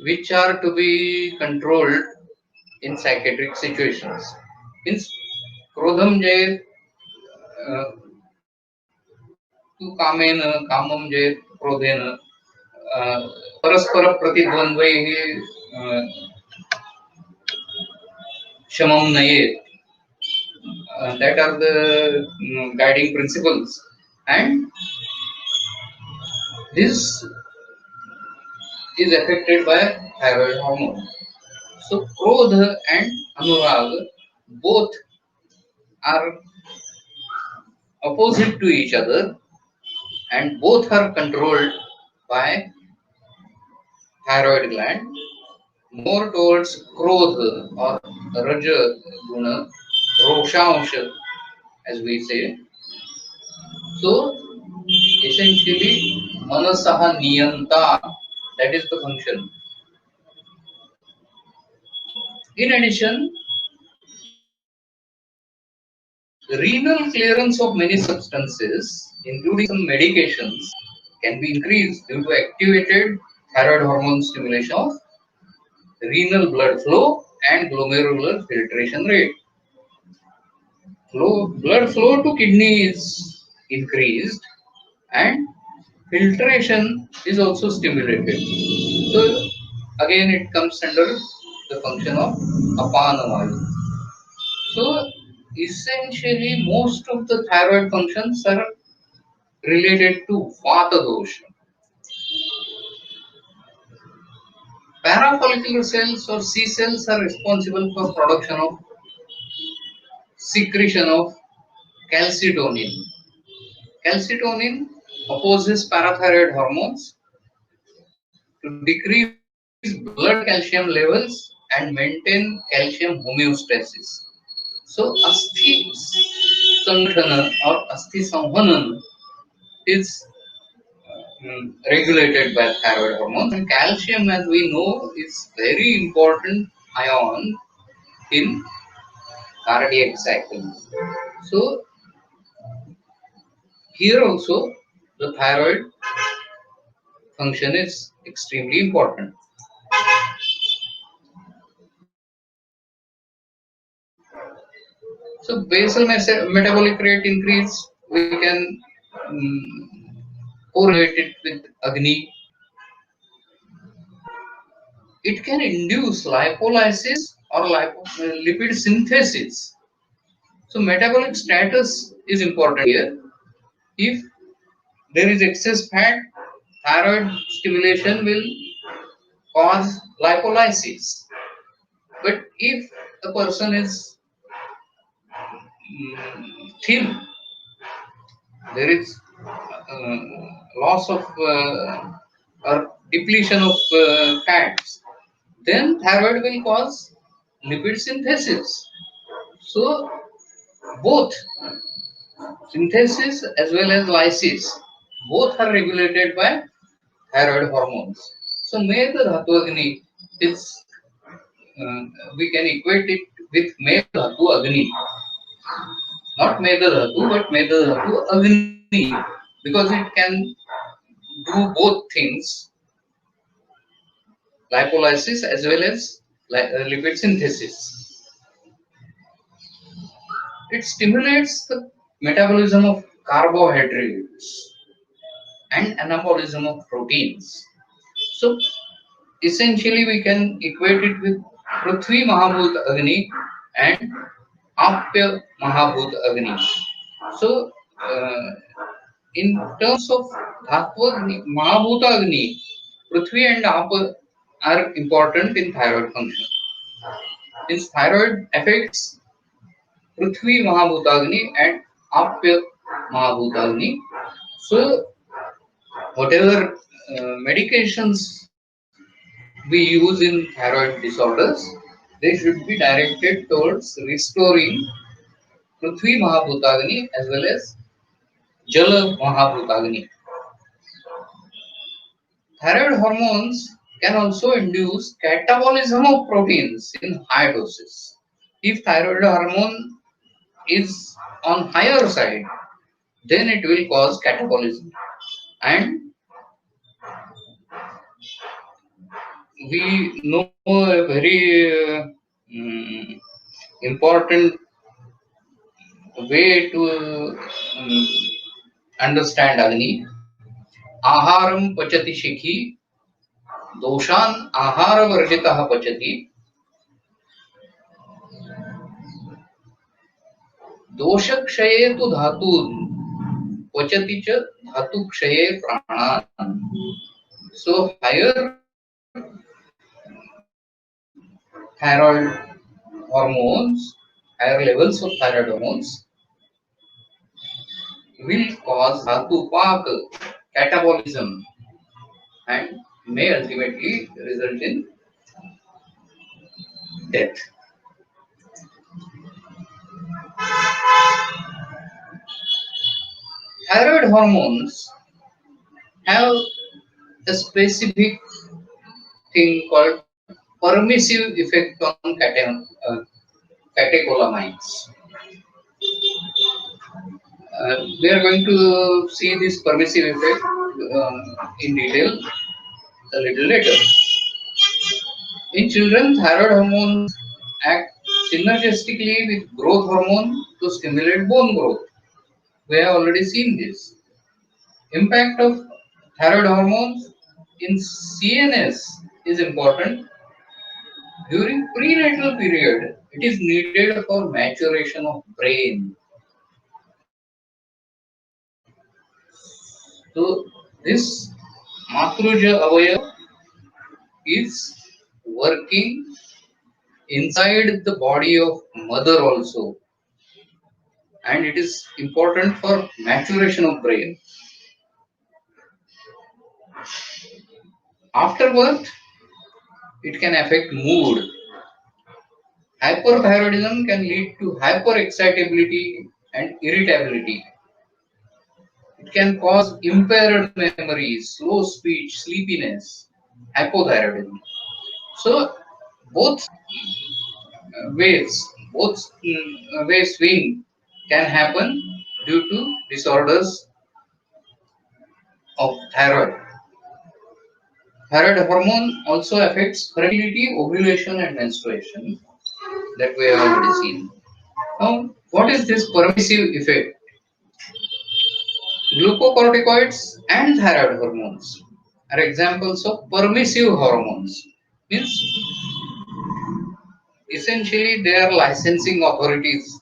which are to be controlled in psychiatric situations. Means krodham jayet tu kamena kamam jayet krodhena paraspara pratidvandvaihi shamam nayet. That are the guiding principles, and this is affected by thyroid hormone. So Krodha and Anurag both are opposite to each other, and both are controlled by thyroid gland, more towards Krodha or Raja Guna, Roshansha as we say. So essentially Manasaha Niyanta, that is the function. In addition, renal clearance of many substances, including some medications, can be increased due to activated thyroid hormone stimulation of renal blood flow and glomerular filtration rate. Blood flow to kidney is increased, and filtration is also stimulated. So again it comes under the function of apana vayu. So essentially most of the thyroid functions are related to vata dosha. Parafollicular cells or C cells are responsible for production of secretion of calcitonin. Calcitonin opposes parathyroid hormones to decrease blood calcium levels and maintain calcium homeostasis. So, Asthi Sanghana or Asthi Samhanan is regulated by thyroid hormones, and calcium, as we know, is very important ion in cardiac cycle. So, here also the thyroid function is extremely important. So basal metabolic rate increase, we can correlate it with Agni. It can induce lipolysis or lipid synthesis. So metabolic status is important here. If there is excess fat, thyroid stimulation will cause lipolysis. But if a person is thin, there is loss of or depletion of fats, then thyroid will cause lipid synthesis. So both synthesis as well as lysis, both are regulated by thyroid hormones. So Medha Dhatu Agni is we can equate it with Medha Dhatu Agni, not Medha Dhatu but Medha Dhatu Agni, because it can do both things, lipolysis as well as lipid synthesis. It stimulates the metabolism of carbohydrates and anabolism of proteins. So essentially we can equate it with Prithvi Mahabhut Agni and Apya Mahabhut Agni. So in terms of Dhatva Agni, Mahabhuta Agni, Prithvi and Apa are important in thyroid function. Since thyroid affects Prithvi Mahabhutagni and Apya Mahabhutagni, so whatever medications we use in thyroid disorders, they should be directed towards restoring Prithvi Mahabhutagni as well as Jala Mahabhutagni. Thyroid hormones can also induce catabolism of proteins in high doses. If thyroid hormone is on higher side, then it will cause catabolism. And we know a very important way to understand Agni. Aharam pachati shikhi, doshan ahara varjitah pachati, doshakshaya tu dhatu, pachati cha dhatu kshaye prana. So higher thyroid hormones, higher levels of thyroid hormones will cause dhatu pak catabolism and may ultimately result in death. Thyroid hormones have a specific thing called permissive effect on catecholamines. We are going to see this permissive effect in detail a little later. In children, thyroid hormones act synergistically with growth hormone to stimulate bone growth. We have already seen this. Impact of thyroid hormones in CNS is important. During prenatal period, it is needed for maturation of brain. So this Matruja Avaya is working inside the body of mother also. and it is important for maturation of brain. Afterward, it can affect mood. Hyperthyroidism can lead to hyperexcitability and irritability. It can cause impaired memory, slow speech, sleepiness, hypothyroidism. So both ways, both way swing can happen due to disorders of thyroid. Thyroid hormone also affects fertility, ovulation, and menstruation that we have already seen. Now, what is this permissive effect? Glucocorticoids and thyroid hormones are examples of permissive hormones. Means essentially they are licensing authorities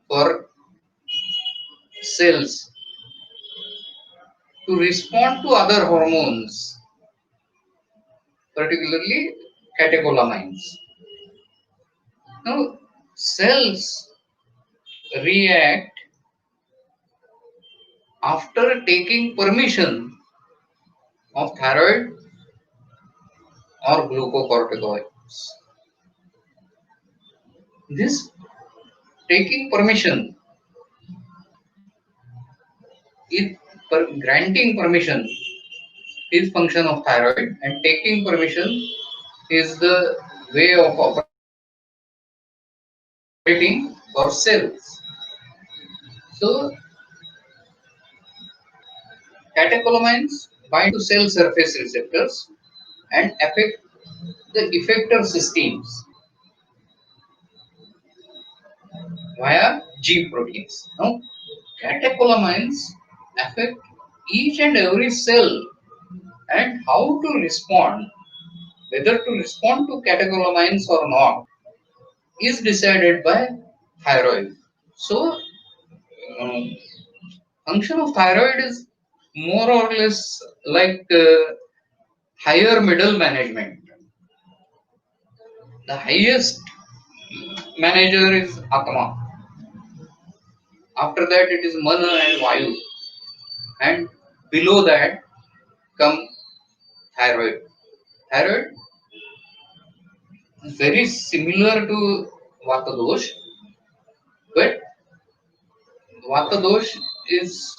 for cells to respond to other hormones, particularly catecholamines. Now, cells react after taking permission of thyroid or glucocorticoids. This taking permission, granting permission is function of thyroid, and taking permission is the way of operating for cells. So catecholamines bind to cell surface receptors and affect the effector systems via G proteins. Now, catecholamines affect each and every cell, and how to respond, whether to respond to catecholamines or not, is decided by thyroid. So, um, function of thyroid is more or less like higher middle management. The highest manager is Atma. After that, it is Mana and Vayu, and below that come thyroid. Thyroid is very similar to Vata dosh, but Vata dosh is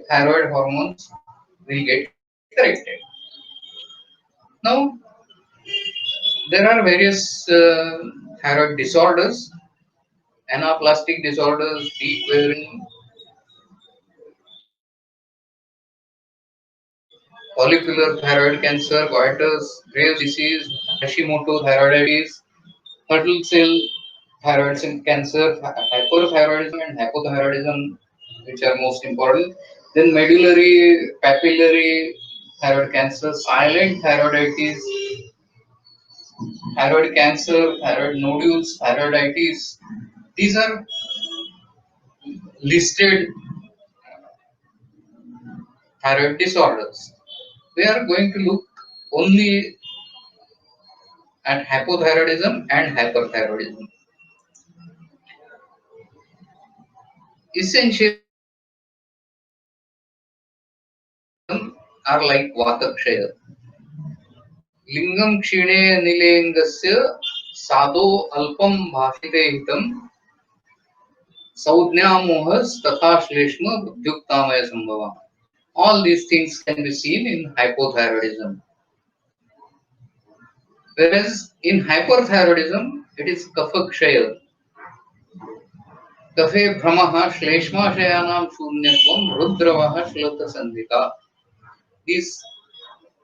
thyroid hormones will get corrected. Now, there are various thyroid disorders, anaplastic disorders, deep wearing, follicular thyroid cancer, goiters, Graves' disease, Hashimoto thyroiditis, Hurdle cell thyroid cancer, hyperthyroidism and hypothyroidism, which are most important. Then medullary, papillary thyroid cancer, silent thyroiditis, thyroid cancer, thyroid nodules, thyroiditis. These are listed thyroid disorders. We are going to look only at hypothyroidism and hyperthyroidism. Essentially, are like Vatakshaya. लिंगम क्षीणे निलेंगस्य सादो अल्पम भाषिते हितम संज्ञामोह तथा श्लेष्म बुद्धियुक्तामय संभव. All these things can be seen in hypothyroidism. Whereas in hyperthyroidism, it is kapha-kshaya. कफे भ्रमः श्लेष्माशयानां शून्यत्वं रुद्रवः श्लोकसन्धिका. These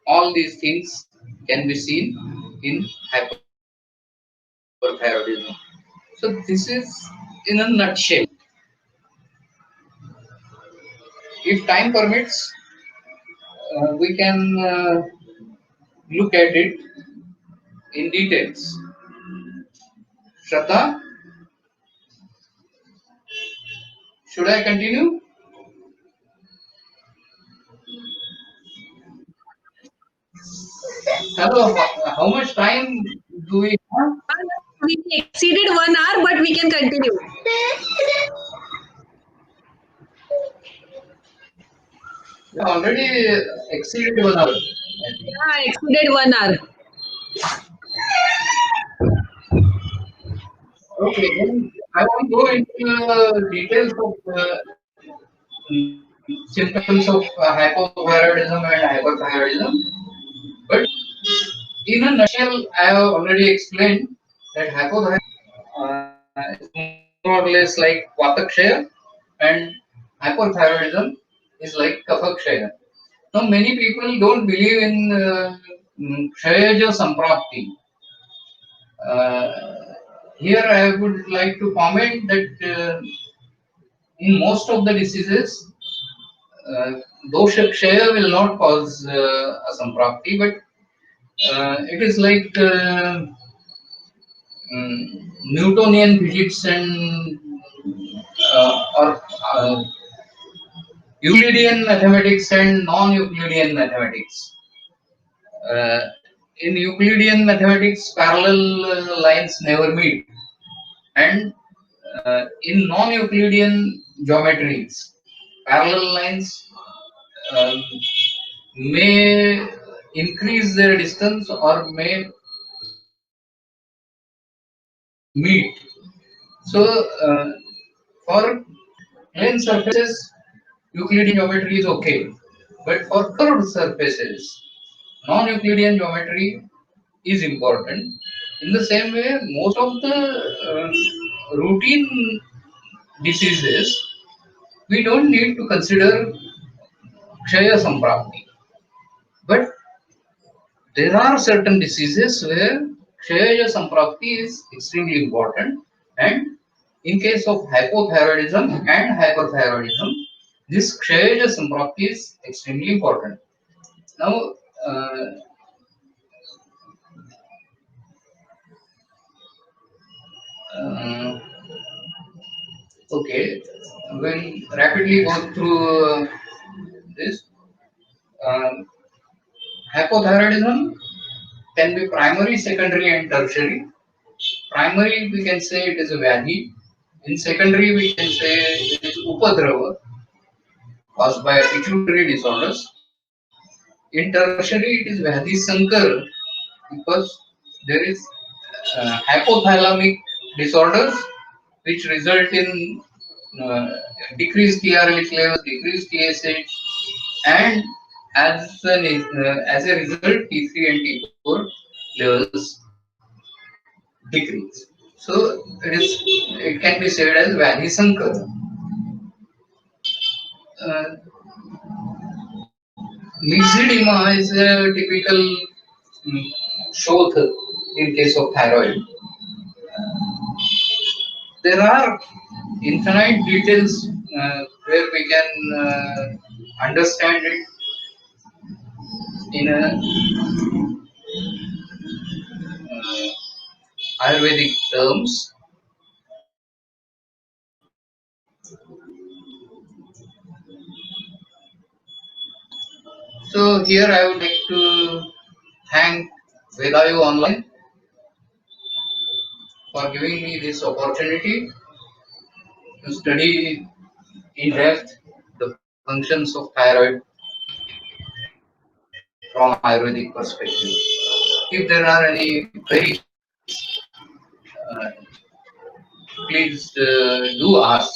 all these things can be seen in hyperthyroidism. So this is in a nutshell. If time permits, we can look at it in details. Shraddha, should I continue? Hello, how much time do we have? We exceeded 1 hour, but we can continue. We already exceeded 1 hour. I think. Yeah, exceeded 1 hour. Okay, then I won't go into details of symptoms of hypothyroidism and hyperthyroidism, but in a nutshell, I have already explained that hypothyroidism is more or less like Vatakshaya and hyperthyroidism is like Kaphakshaya. Now, many people don't believe in Kshayaja Samprapti. Here, I would like to comment that in most of the diseases, uh, dosha Kshaya will not cause a Samprapti, but it is like Newtonian physics and or Euclidean mathematics and non-Euclidean mathematics. In Euclidean mathematics, parallel lines never meet, and in non-Euclidean geometries, parallel lines um, may increase their distance or may meet. So, for plane surfaces, Euclidean geometry is okay, but for curved surfaces, non-Euclidean geometry is important. In the same way, most of the routine diseases, we don't need to consider Kshaya Samprapti. But there are certain diseases where Kshaya Samprapti is extremely important, and in case of hypothyroidism and hyperthyroidism, this Kshaya Samprapti is extremely important. Now, uh, uh, okay, we'll rapidly go through this. Um, Hypothyroidism can be primary, secondary, and tertiary. Primary, we can say it is a Vyadhi. In secondary, we can say it is Upadrava caused by pituitary disorders. In tertiary, it is Vyadhi Sankar because there is hypothalamic disorders which result in uh, decreased TRH levels, decreased TSH, and as a result, T3 and T4 levels decrease. So it can be said as Vyadhi Sankar. Uh, Myxedema is a typical mm, Shoth in case of thyroid. There are infinite details where we can understand it in a Ayurvedic terms. So here I would like to thank Vedayu Online for giving me this opportunity to study in depth the functions of thyroid from Ayurvedic perspective. If there are any queries, uh, please do ask.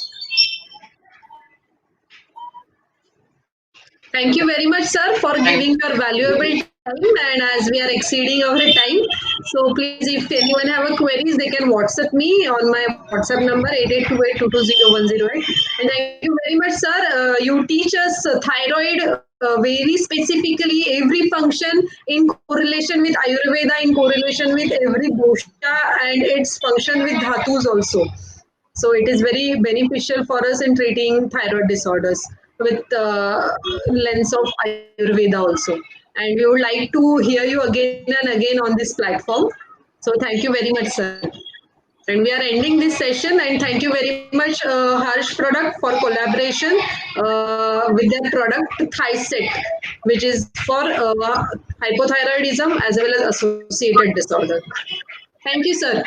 Thank you very much, sir, for Thank giving your valuable time. And as we are exceeding our time, so please, if anyone have a queries, they can WhatsApp me on my WhatsApp number 8828220108. And thank you very much, sir. You teach us thyroid very specifically every function in correlation with Ayurveda, in correlation with every dosha and its function with dhatus also. So it is very beneficial for us in treating thyroid disorders with lens of Ayurveda also. And we would like to hear you again and again on this platform. So thank you very much, sir. And we are ending this session. And thank you very much, Harsh Product, for collaboration with their product ThySet, which is for hypothyroidism as well as associated disorder. Thank you, sir.